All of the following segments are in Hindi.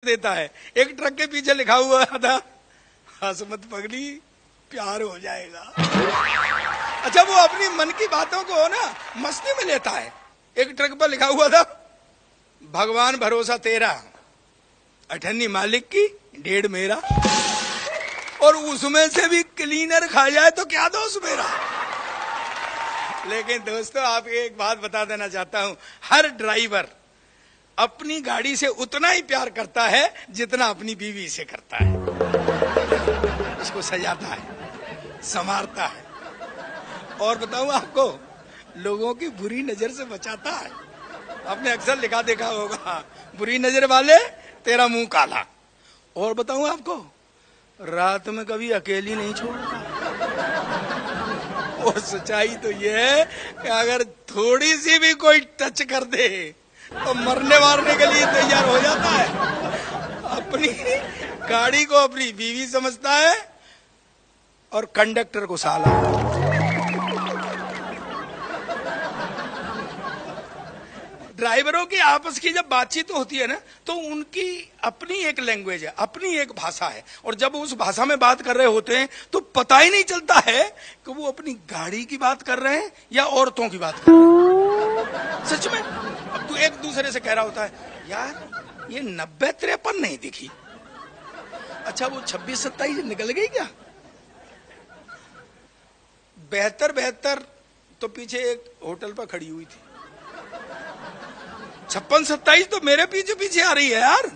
देता है। एक ट्रक के पीछे लिखा हुआ था, हसमत पगली प्यार हो जाएगा। अच्छा, वो अपनी मन की बातों को ना मस्ती में लेता है। एक ट्रक पर लिखा हुआ था, भगवान भरोसा तेरा, अठन्नी मालिक की डेढ़ मेरा, और उसमें से भी क्लीनर खा जाए तो क्या दोष मेरा। लेकिन दोस्तों, आपको एक बात बता देना चाहता हूं, हर ड्राइवर अपनी गाड़ी से उतना ही प्यार करता है जितना अपनी बीवी से करता है। उसको सजाता है, संवारता है, और बताऊं आपको, लोगों की बुरी नजर से बचाता है। आपने अक्सर लिखा देखा होगा, बुरी नजर वाले तेरा मुंह काला। और बताऊं आपको, रात में कभी अकेली नहीं छोड़ता। और सच्चाई तो यह है कि अगर थोड़ी सी भी कोई टच कर दे तो मरने मारने के लिए तैयार हो जाता है। अपनी गाड़ी को अपनी बीवी समझता है और कंडक्टर को साला। ड्राइवरों की आपस की जब बातचीत होती है ना, तो उनकी अपनी एक लैंग्वेज है, अपनी एक भाषा है, और जब उस भाषा में बात कर रहे होते हैं तो पता ही नहीं चलता है कि वो अपनी गाड़ी की बात कर रहे हैं या औरतों की बात कर रहे हैं। सच में, अब तू एक दूसरे से कह रहा होता है, यार ये 90-53 नहीं दिखी, अच्छा वो 26-27 निकल गई क्या। 72-72 तो पीछे एक होटल पर खड़ी हुई थी, 56-27 तो मेरे पीछे पीछे आ रही है यार।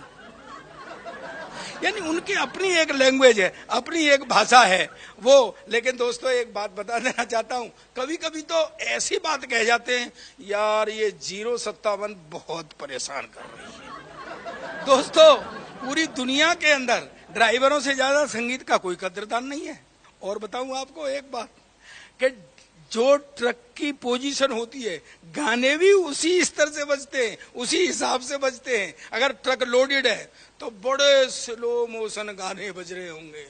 यानी उनकी अपनी एक लैंग्वेज है, अपनी एक भाषा है वो। लेकिन दोस्तों, एक बात बता देना चाहता हूं, कभी कभी तो ऐसी बात कह जाते हैं, यार ये 057 बहुत परेशान कर रही है। दोस्तों, पूरी दुनिया के अंदर ड्राइवरों से ज्यादा संगीत का कोई कदरदान नहीं है। और बताऊं आपको एक बात, कि जो ट्रक की पोजीशन होती है, गाने भी उसी स्तर से बजते हैं, उसी हिसाब से बजते हैं। अगर ट्रक लोडेड है तो बड़े स्लो मोशन गाने बज रहे होंगे,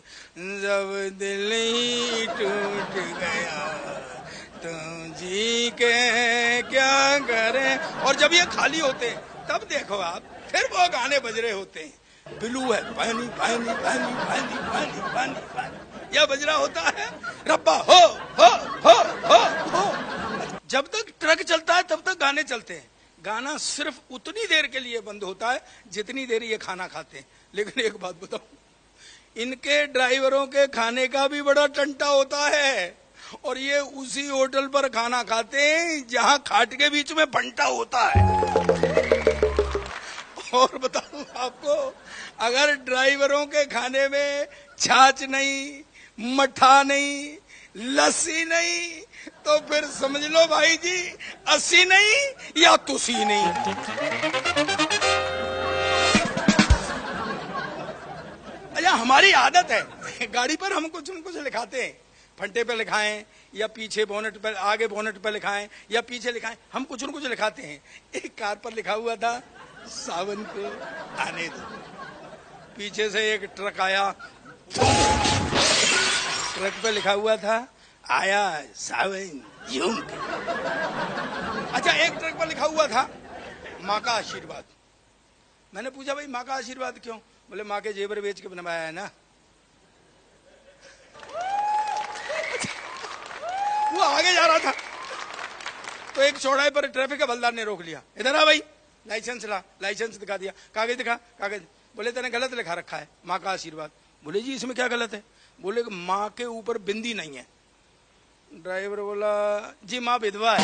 जब दिल ही टूट गया तो जी के क्या करें। और जब ये खाली होते हैं तब देखो आप, फिर वो गाने बज रहे होते हैं, ब्लू है पानी पानी पानी पानी पानी पानी पानी, यह बज रहा होता है, रब्बा हो हो हो हो हो। जब तक ट्रक चलता है तब तक गाने चलते हैं। गाना सिर्फ उतनी देर के लिए बंद होता है जितनी देर ये खाना खाते हैं। लेकिन एक बात बताऊं, इनके ड्राइवरों के खाने का भी बड़ा टंटा होता है, और ये उसी होटल पर खाना खाते हैं जहां खाट के बीच में फंटा होता है। और बताऊं आपको, अगर ड्राइवरों के खाने में छाछ नहीं, मठा नहीं, लस्सी नहीं, तो फिर समझ लो भाई जी, 80 नहीं या तुसी नहीं। अच्छा, हमारी आदत है, गाड़ी पर हम कुछ न कुछ लिखाते हैं, फंटे पे लिखाएं या पीछे बोनेट पर, आगे बोनेट पे लिखाएं या पीछे लिखाएं, हम कुछ न कुछ लिखाते हैं। एक कार पर लिखा हुआ था, सावन को आने दो। पीछे से एक ट्रक आया, ट्रक पे लिखा हुआ था, आया सावन झूम के। अच्छा, एक ट्रक पर लिखा हुआ था, माँ का आशीर्वाद। मैंने पूछा, भाई माँ का आशीर्वाद क्यों? बोले माँ के जेवर बेच के बनवाया है ना। वो आगे जा रहा था तो एक चौड़ाई पर ट्रैफिक के हवलदार ने रोक लिया, इधर आ भाई, लाइसेंस ला। लाइसेंस दिखा दिया, कागज दिखा, कागज। बोले तेने गलत लिखा रखा है, माँ का आशीर्वाद। बोले जी इसमें क्या गलत है? बोले माँ के ऊपर बिंदी नहीं है। ड्राइवर बोला, जी माँ विधवा है।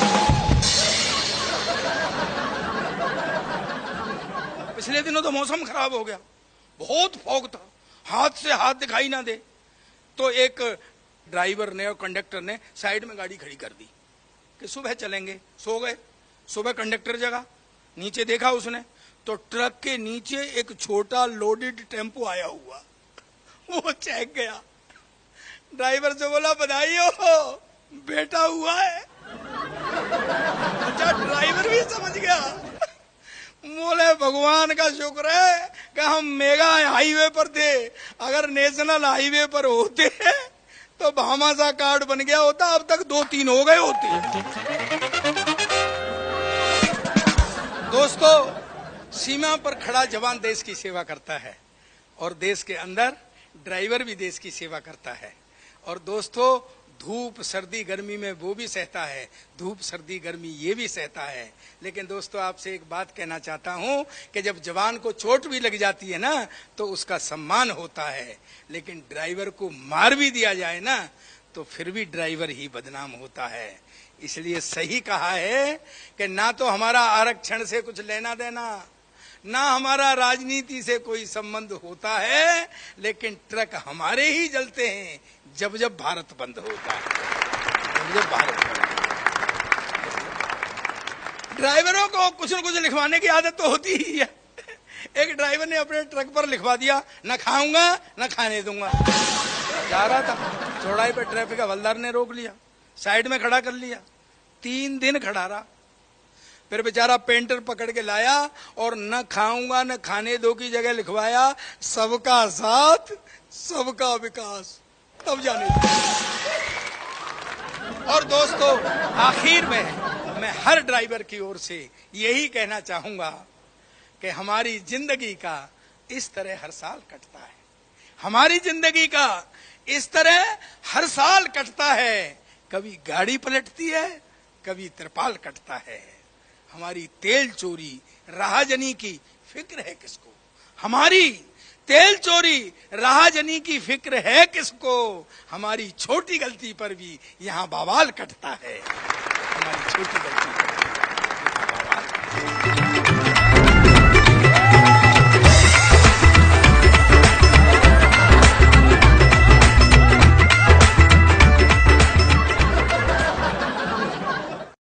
पिछले दिनों तो मौसम खराब हो गया, बहुत फॉग था, हाथ से हाथ दिखाई ना दे, तो एक ड्राइवर ने और कंडक्टर ने साइड में गाड़ी खड़ी कर दी कि सुबह चलेंगे। सो गए। सुबह कंडक्टर जगा, नीचे देखा उसने तो ट्रक के नीचे एक छोटा लोडेड टेम्पो आया हुआ, वो चेक गया। ड्राइवर से बोला, बधाई हो, बेटा हुआ है। अच्छा, ड्राइवर भी समझ गया। बोले भगवान का शुक्र है कि हम मेगा हाईवे पर थे, अगर नेशनल हाईवे पर होते तो भामाशा कार्ड बन गया होता, अब तक 2-3 हो गए होते। दोस्तों, सीमा पर खड़ा जवान देश की सेवा करता है और देश के अंदर ड्राइवर भी देश की सेवा करता है। और दोस्तों, धूप सर्दी गर्मी में वो भी सहता है, धूप सर्दी गर्मी ये भी सहता है। लेकिन दोस्तों, आपसे एक बात कहना चाहता हूं कि जब जवान को चोट भी लग जाती है ना तो उसका सम्मान होता है, लेकिन ड्राइवर को मार भी दिया जाए ना तो फिर भी ड्राइवर ही बदनाम होता है। इसलिए सही कहा है कि ना तो हमारा आरक्षण से कुछ लेना देना, ना हमारा राजनीति से कोई संबंध होता है, लेकिन ट्रक हमारे ही जलते हैं जब जब भारत बंद होता है, जब जब भारत बंद होता है। ड्राइवरों को कुछ न कुछ लिखवाने की आदत तो होती ही है। एक ड्राइवर ने अपने ट्रक पर लिखवा दिया, न खाऊंगा न खाने दूंगा। जा रहा था, चौड़ाई पर ट्रैफिक हवलदार ने रोक लिया, साइड में खड़ा कर लिया, 3 दिन खड़ा रहा। फिर बेचारा पेंटर पकड़ के लाया और न खाऊंगा न खाने दो की जगह लिखवाया, सबका साथ सबका विकास, तब जाने दो। और दोस्तों, आखिर में मैं हर ड्राइवर की ओर से यही कहना चाहूंगा कि हमारी जिंदगी का इस तरह हर साल कटता है, हमारी जिंदगी का इस तरह हर साल कटता है। कभी गाड़ी पलटती है, कभी तिरपाल कटता है। हमारी तेल चोरी राहजनी की फिक्र है किसको? हमारी तेल चोरी राहजनी की फिक्र है किसको? हमारी छोटी गलती पर भी यहाँ बवाल कटता है, हमारी छोटी गलती